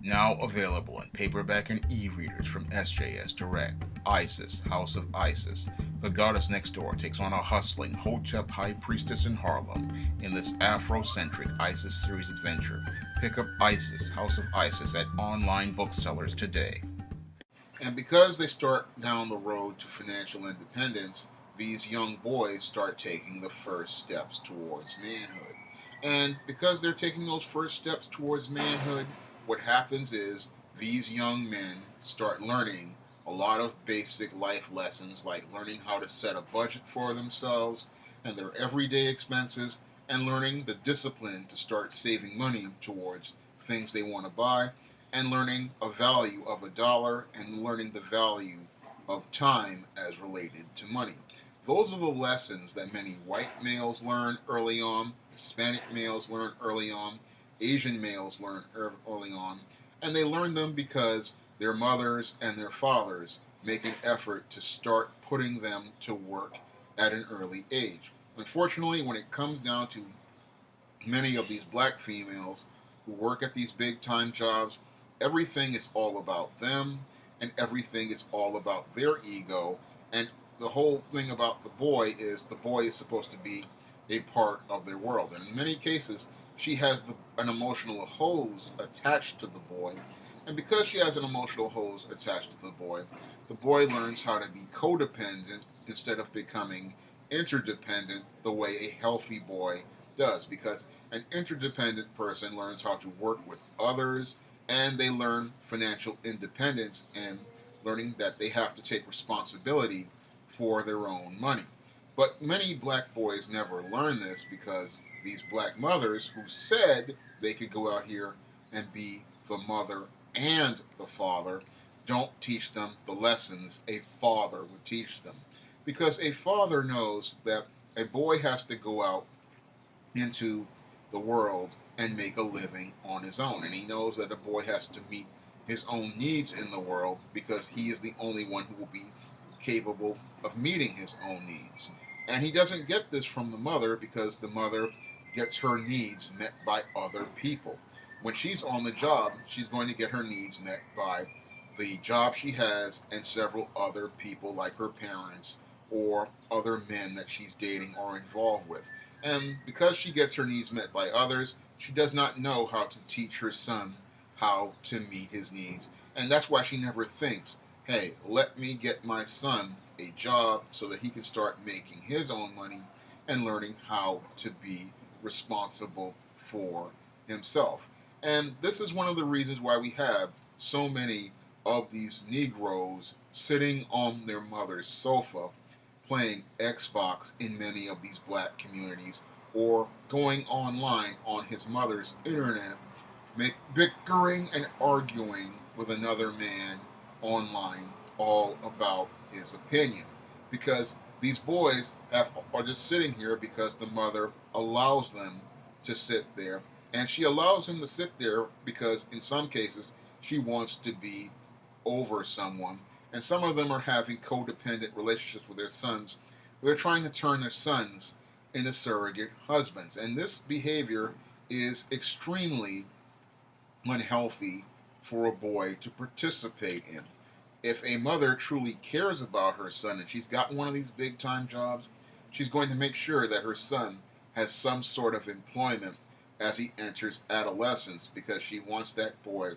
Now available in paperback and e-readers from SJS Direct. Isis, House of Isis. The goddess next door takes on a hustling Hotep high priestess in Harlem in this Afrocentric Isis series adventure. Pick up Isis, House of Isis at online booksellers today. And because they start down the road to financial independence, these young boys start taking the first steps towards manhood. And because they're taking those first steps towards manhood, what happens is these young men start learning a lot of basic life lessons, like learning how to set a budget for themselves and their everyday expenses, and learning the discipline to start saving money towards things they want to buy, and learning a value of a dollar, and learning the value of time as related to money. Those are the lessons that many white males learn early on, Hispanic males learn early on, Asian males learn early on, and they learn them because their mothers and their fathers make an effort to start putting them to work at an early age. Unfortunately, when it comes down to many of these black females who work at these big time jobs, everything is all about them, and everything is all about their ego. And the whole thing about the boy is supposed to be a part of their world. And in many cases, she has an emotional hose attached to the boy. And because she has an emotional hose attached to the boy learns how to be codependent instead of becoming interdependent the way a healthy boy does. Because an interdependent person learns how to work with others, and they learn financial independence and learning that they have to take responsibility for their own money. But many black boys never learn this because these black mothers who said they could go out here and be the mother and the father don't teach them the lessons a father would teach them. Because a father knows that a boy has to go out into the world and make a living on his own. And he knows that a boy has to meet his own needs in the world because he is the only one who will be capable of meeting his own needs. And he doesn't get this from the mother because the mother gets her needs met by other people. When she's on the job, she's going to get her needs met by the job she has and several other people like her parents or other men that she's dating or involved with. And because she gets her needs met by others, she does not know how to teach her son how to meet his needs. And that's why she never thinks, hey, let me get my son a job so that he can start making his own money and learning how to be responsible for himself. And this is one of the reasons why we have so many of these Negroes sitting on their mother's sofa playing Xbox in many of these black communities or going online on his mother's internet, bickering and arguing with another man online all about his opinion. Because these boys are just sitting here because the mother allows them to sit there. And she allows him to sit there because in some cases she wants to be over someone. And some of them are having codependent relationships with their sons. They're trying to turn their sons into surrogate husbands. And this behavior is extremely unhealthy for a boy to participate in. If a mother truly cares about her son and she's got one of these big time jobs, she's going to make sure that her son has some sort of employment as he enters adolescence because she wants that boy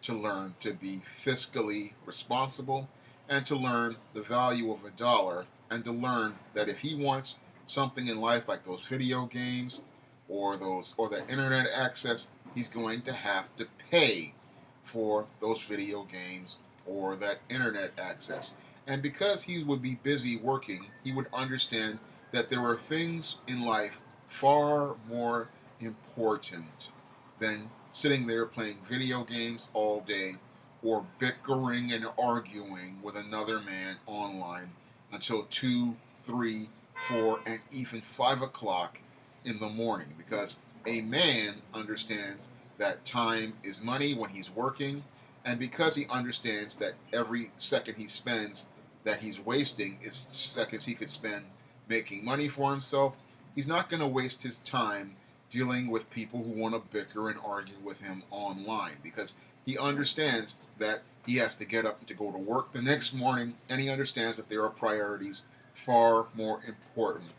to learn to be fiscally responsible and to learn the value of a dollar and to learn that if he wants something in life like those video games or that internet access, he's going to have to pay for those video games or that internet access. And because he would be busy working, he would understand that there are things in life far more important than sitting there playing video games all day or bickering and arguing with another man online until 2, 3, 4, and even 5 o'clock in the morning. Because a man understands that time is money when he's working, and because he understands that every second he spends that he's wasting is seconds he could spend making money for himself, he's not going to waste his time dealing with people who want to bicker and argue with him online because he understands that he has to get up to go to work the next morning, and he understands that there are priorities far more important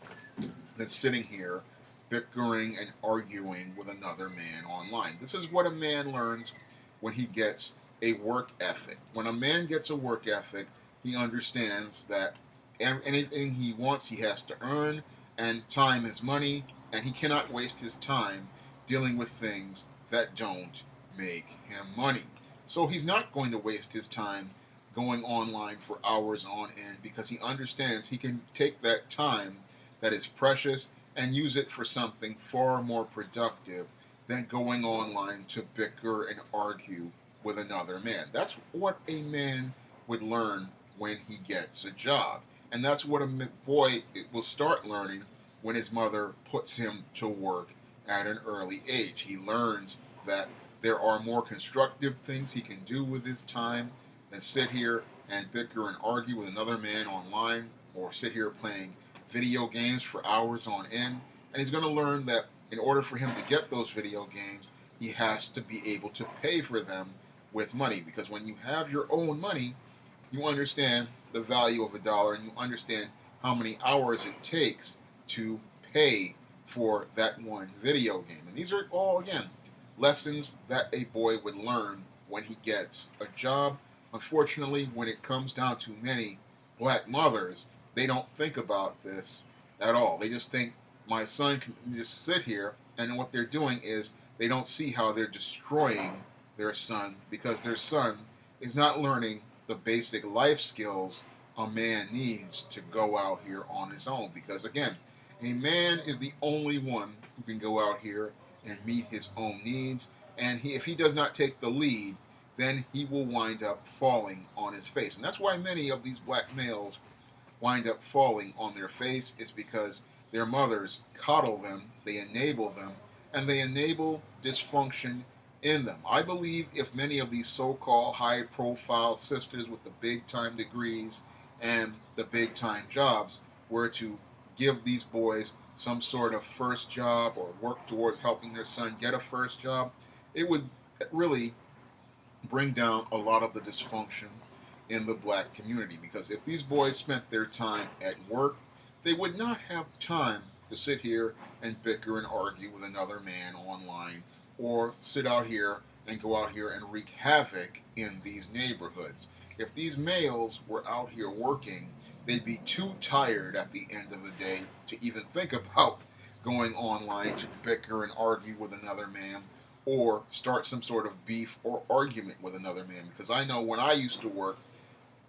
than sitting here bickering and arguing with another man online. This is what a man learns when he gets a work ethic. When a man gets a work ethic, he understands that anything he wants, he has to earn, and time is money, and he cannot waste his time dealing with things that don't make him money. So he's not going to waste his time going online for hours on end because he understands he can take that time that is precious and use it for something far more productive than going online to bicker and argue with another man. That's what a man would learn when he gets a job. And that's what a boy will start learning when his mother puts him to work at an early age. He learns that there are more constructive things he can do with his time than sit here and bicker and argue with another man online or sit here playing video games for hours on end. And he's going to learn that in order for him to get those video games, he has to be able to pay for them with money. Because when you have your own money, you understand the value of a dollar and you understand how many hours it takes to pay for that one video game. And these are all, again, lessons that a boy would learn when he gets a job. Unfortunately, when it comes down to many black mothers, they don't think about this at all. They just think my son can just sit here, and what they're doing is they don't see how they're destroying their son because their son is not learning the basic life skills a man needs to go out here on his own. Because again, a man is the only one who can go out here and meet his own needs, and if he does not take the lead, then he will wind up falling on his face. And that's why many of these black males wind up falling on their face, is because their mothers coddle them, they enable them, and they enable dysfunction in them. I believe if many of these so-called high-profile sisters with the big-time degrees and the big-time jobs were to give these boys some sort of first job or work towards helping their son get a first job, it would really bring down a lot of the dysfunction in the black community. Because if these boys spent their time at work, they would not have time to sit here and bicker and argue with another man online or sit out here and go out here and wreak havoc in these neighborhoods. If these males were out here working, they'd be too tired at the end of the day to even think about going online to bicker and argue with another man or start some sort of beef or argument with another man. Because I know when I used to work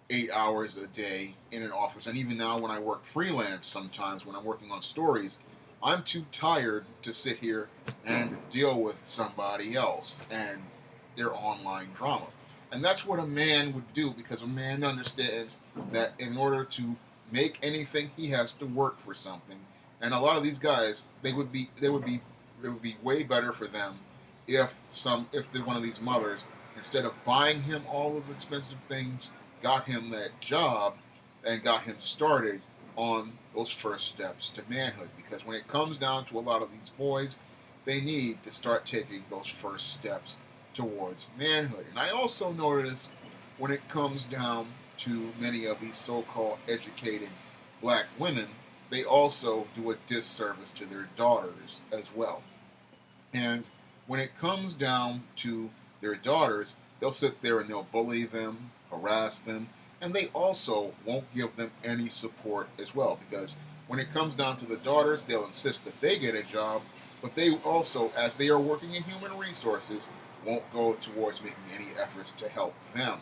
8 hours a day in an office, and even now when I work freelance sometimes when I'm working on stories, I'm too tired to sit here and deal with somebody else and their online drama. And that's what a man would do, because a man understands that in order to make anything, he has to work for something. And a lot of these guys, it would be way better for them if one of these mothers, instead of buying him all those expensive things, got him that job and got him started on those first steps to manhood. Because when it comes down to a lot of these boys, they need to start taking those first steps towards manhood. And I also notice when it comes down to many of these so-called educated black women, they also do a disservice to their daughters as well. And when it comes down to their daughters, they'll sit there and they'll bully them, harass them, and they also won't give them any support as well. Because when it comes down to the daughters, they'll insist that they get a job, but they also, as they are working in human resources, won't go towards making any efforts to help them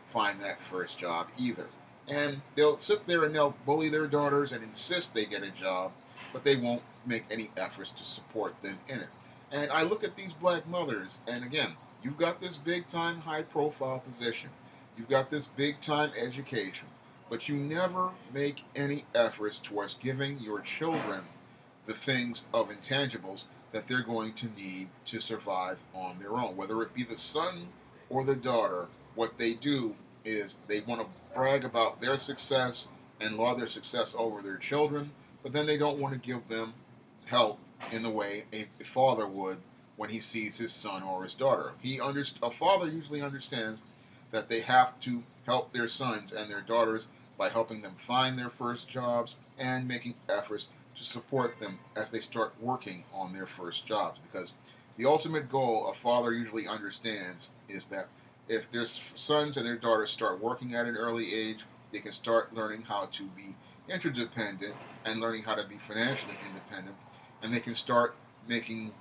find that first job either. And they'll sit there and they'll bully their daughters and insist they get a job, but they won't make any efforts to support them in it. And I look at these black mothers, and again, you've got this big-time, high-profile position. You've got this big-time education, but you never make any efforts towards giving your children the things of intangibles that they're going to need to survive on their own. Whether it be the son or the daughter, what they do is they want to brag about their success and laud their success over their children, but then they don't want to give them help in the way a father would when he sees his son or his daughter. A father usually understands that they have to help their sons and their daughters by helping them find their first jobs and making efforts to support them as they start working on their first jobs. Because the ultimate goal a father usually understands is that if their sons and their daughters start working at an early age, they can start learning how to be interdependent and learning how to be financially independent, and they can start making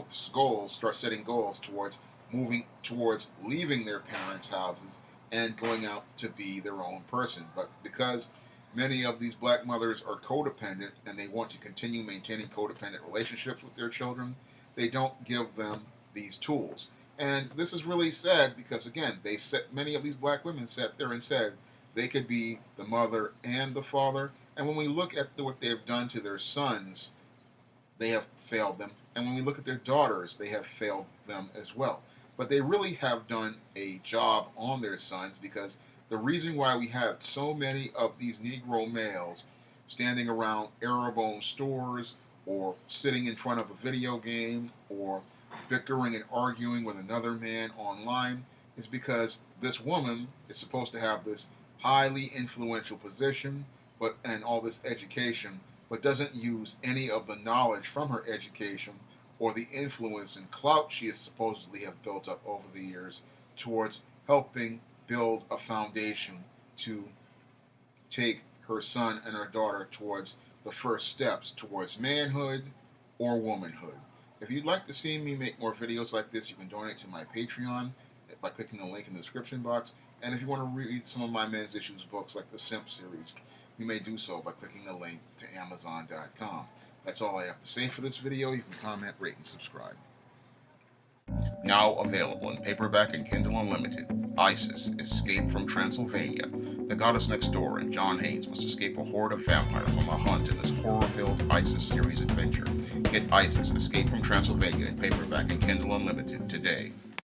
start setting goals towards moving towards leaving their parents' houses and going out to be their own person. But because many of these black mothers are codependent and they want to continue maintaining codependent relationships with their children, they don't give them these tools. And this is really sad because, again, many of these black women sat there and said they could be the mother and the father. And when we look at what they have done to their sons, they have failed them. And when we look at their daughters, they have failed them as well. But they really have done a job on their sons, because the reason why we have so many of these Negro males standing around Arab-owned stores or sitting in front of a video game or bickering and arguing with another man online is because this woman is supposed to have this highly influential position and all this education, but doesn't use any of the knowledge from her education or the influence and clout she has supposedly have built up over the years towards helping build a foundation to take her son and her daughter towards the first steps towards manhood or womanhood. If you'd like to see me make more videos like this, you can donate to my Patreon by clicking the link in the description box. And if you want to read some of my men's issues books like the Simp series, you may do so by clicking the link to Amazon.com. That's all I have to say for this video. You can comment, rate, and subscribe. Now available in paperback and Kindle Unlimited, Isis, Escape from Transylvania. The Goddess Next Door and John Haynes must escape a horde of vampires on the hunt in this horror-filled Isis series adventure. Get Isis, Escape from Transylvania in paperback and Kindle Unlimited today.